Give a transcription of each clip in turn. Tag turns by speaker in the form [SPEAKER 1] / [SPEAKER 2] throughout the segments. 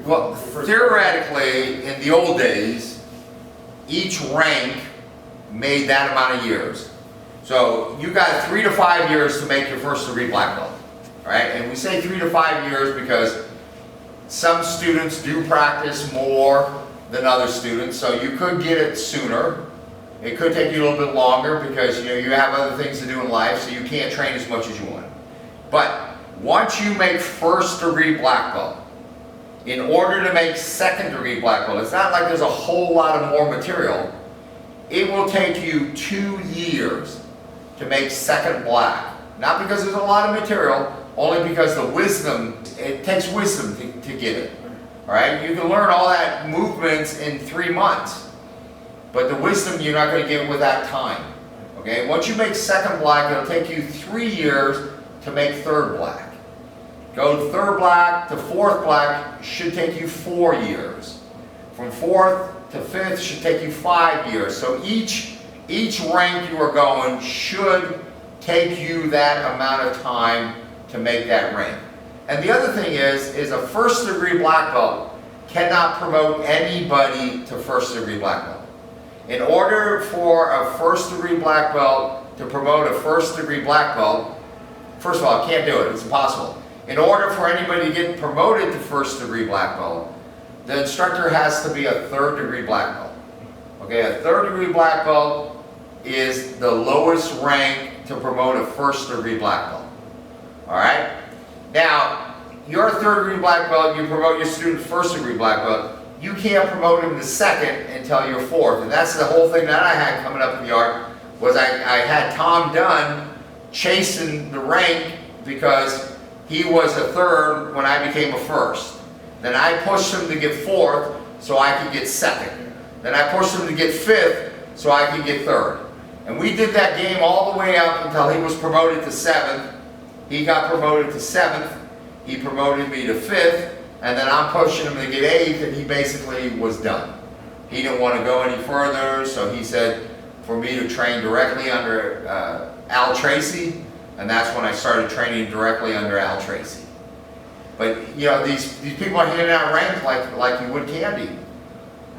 [SPEAKER 1] Well, theoretically, in the old days, each rank made that amount of years. So you got 3 to 5 years to make your first degree black belt, right? And we say 3 to 5 years because some students do practice more than other students, so you could get it sooner. It could take you a little bit longer because you have other things to do in life, so you can't train as much as you want. But once you make first degree black belt, in order to make second degree black belt, it's not like there's a whole lot of more material. It will take you 2 years to make second black. Not because there's a lot of material, only because the wisdom, it takes wisdom to get it. All right? You can learn all that movements in 3 months, but the wisdom you're not going to get with that time. Okay? Once you make second black, it'll take you 3 years to make third black. Go third black to fourth black should take you 4 years. From fourth to fifth should take you 5 years. So each rank you are going should take you that amount of time to make that rank. And the other thing is a first degree black belt cannot promote anybody to first degree black belt. In order for a first degree black belt to promote a first degree black belt, first of all, can't do it, it's impossible. In order for anybody to get promoted to first degree black belt, the instructor has to be a third degree black belt. Okay, a third degree black belt is the lowest rank to promote a first degree black belt. Alright? Now, you're a third degree black belt, you promote your student first degree black belt, you can't promote him to second until you're fourth. And that's the whole thing that I had coming up in the art, was I had Tom Dunn chasing the rank because he was a third when I became a first. Then I pushed him to get fourth so I could get second. Then I pushed him to get fifth so I could get third. And we did that game all the way up until he was promoted to seventh. He got promoted to seventh. He promoted me to fifth. And then I'm pushing him to get eighth, and he basically was done. He didn't want to go any further, so he said for me to train directly under Al Tracy, and that's when I started training directly under Al Tracy. But these people are handing out ranks like you would candy,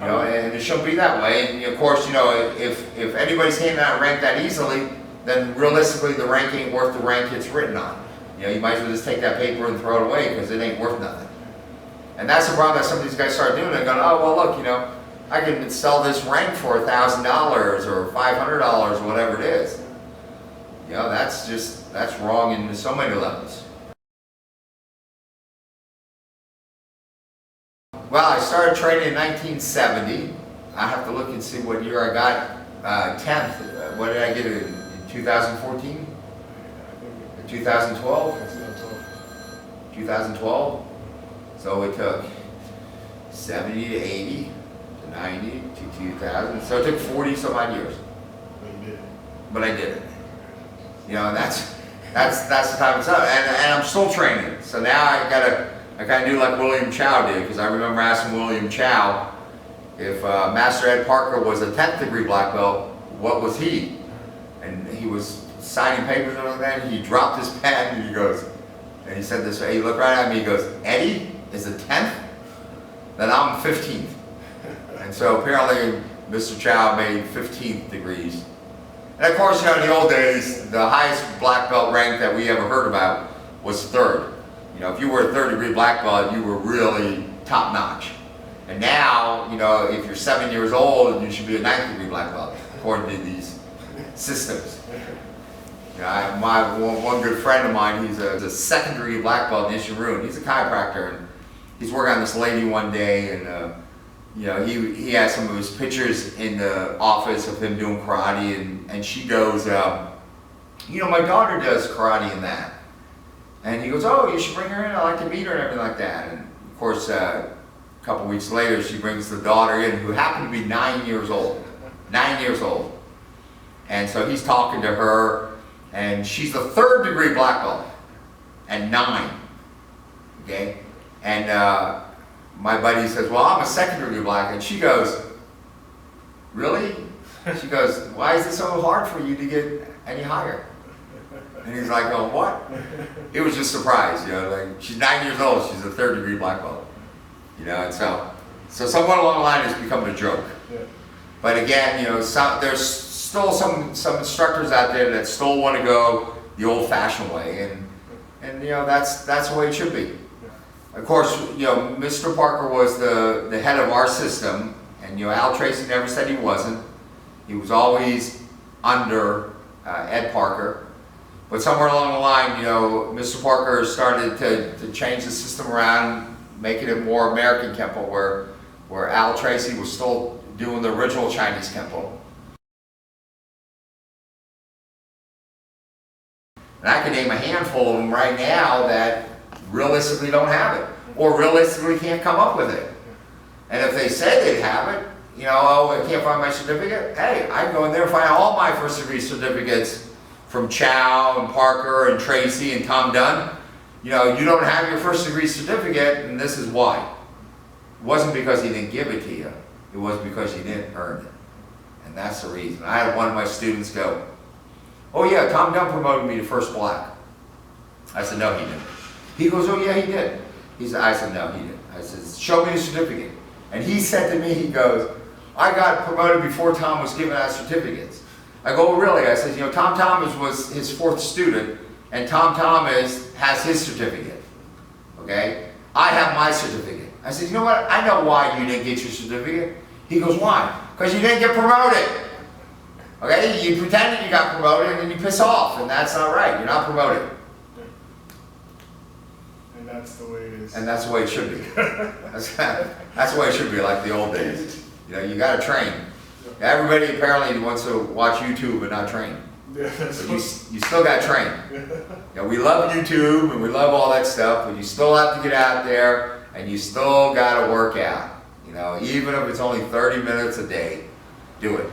[SPEAKER 1] and it shouldn't be that way. And of course, if anybody's handing out a rank that easily, then realistically the rank ain't worth the rank it's written on. You might as well just take that paper and throw it away because it ain't worth nothing. And that's the problem that some of these guys start doing. They're going, oh well, look, I can sell this rank for $1,000 or $500 or whatever it is. That's wrong in so many levels. Well, I started training in 1970. I have to look and see what year I got 10th. What did I get in 2014? 2012? 2012? So it took 70 to 80 to 90 to 2000. So it took 40 some odd years. But I did it. That's the time it's up. And I'm still training. So now I gotta do like William Chow did, because I remember asking William Chow if Master Ed Parker was a 10th degree black belt, what was he? And he was signing papers and all that. And he dropped his pen and he goes, and he said this, he looked right at me, he goes, Eddie is a 10th? Then I'm 15th. And so apparently Mr. Chow made 15th degrees. And of course, in the old days, the highest black belt rank that we ever heard about was third. If you were a third degree black belt, you were really top notch. And now, if you're 7 years old, you should be a 9th degree black belt, according to these systems. One good friend of mine, he's a 2nd degree black belt in Ishiroon. He's a chiropractor, and he's working on this lady one day, and he has some of his pictures in the office of him doing karate, and she goes, my daughter does karate and that. And he goes, oh, you should bring her in, I like to meet her and everything like that. And of course, a couple weeks later, she brings the daughter in, who happened to be 9 years old. 9 years old. And so he's talking to her, and she's a 3rd degree black belt at 9. Okay? And my buddy says, well, I'm a 2nd degree black. And she goes, really? She goes, why is it so hard for you to get any higher? And he's like, oh, what? It was just a surprise, like she's 9 years old, she's a 3rd degree black belt. You know, and so somewhere along the line it's become a joke.
[SPEAKER 2] Yeah.
[SPEAKER 1] But again, you know, there's still some instructors out there that still want to go the old-fashioned way, and you know, that's the way it should be. Of course, you know, Mr. Parker was the head of our system, and you know, Al Tracy never said he wasn't. He was always under Ed Parker. But somewhere along the line, you know, Mr. Parker started to change the system around, making it more American Kenpo, where Al Tracy was still doing the original Chinese Kenpo. And I can name a handful of them right now that realistically don't have it, or realistically can't come up with it. And if they say they have it, you know, oh, I can't find my certificate, hey, I can go in there and find all my first degree certificates from Chow and Parker and Tracy and Tom Dunn. You know, you don't have your first degree certificate, and this is why. It wasn't because he didn't give it to you, it was because you didn't earn it. And that's the reason. I had one of my students go, oh yeah, Tom Dunn promoted me to first black. I said, no, he didn't. He goes, oh yeah, he did. I said, no, he didn't. I said, show me the certificate. And he said to me, he goes, I got promoted before Tom was giving out certificates. I go, oh really? I said, you know, Tom Thomas was his 4th student, and Tom Thomas has his certificate, okay? I have my certificate. I said, you know what? I know why you didn't get your certificate. He goes, why? Because you didn't get promoted. Okay, you pretended you got promoted and then you piss off, and that's not right. You're not promoted.
[SPEAKER 2] And that's the way it is.
[SPEAKER 1] And that's the way it should be. That's the way it should be, like the old days. You know, you got to train. Everybody apparently wants to watch YouTube and not train.
[SPEAKER 2] Yeah,
[SPEAKER 1] But you still got to train. You know, we love YouTube and we love all that stuff, but you still have to get out there and you still got to work out. You know, even if it's only 30 minutes a day, do it.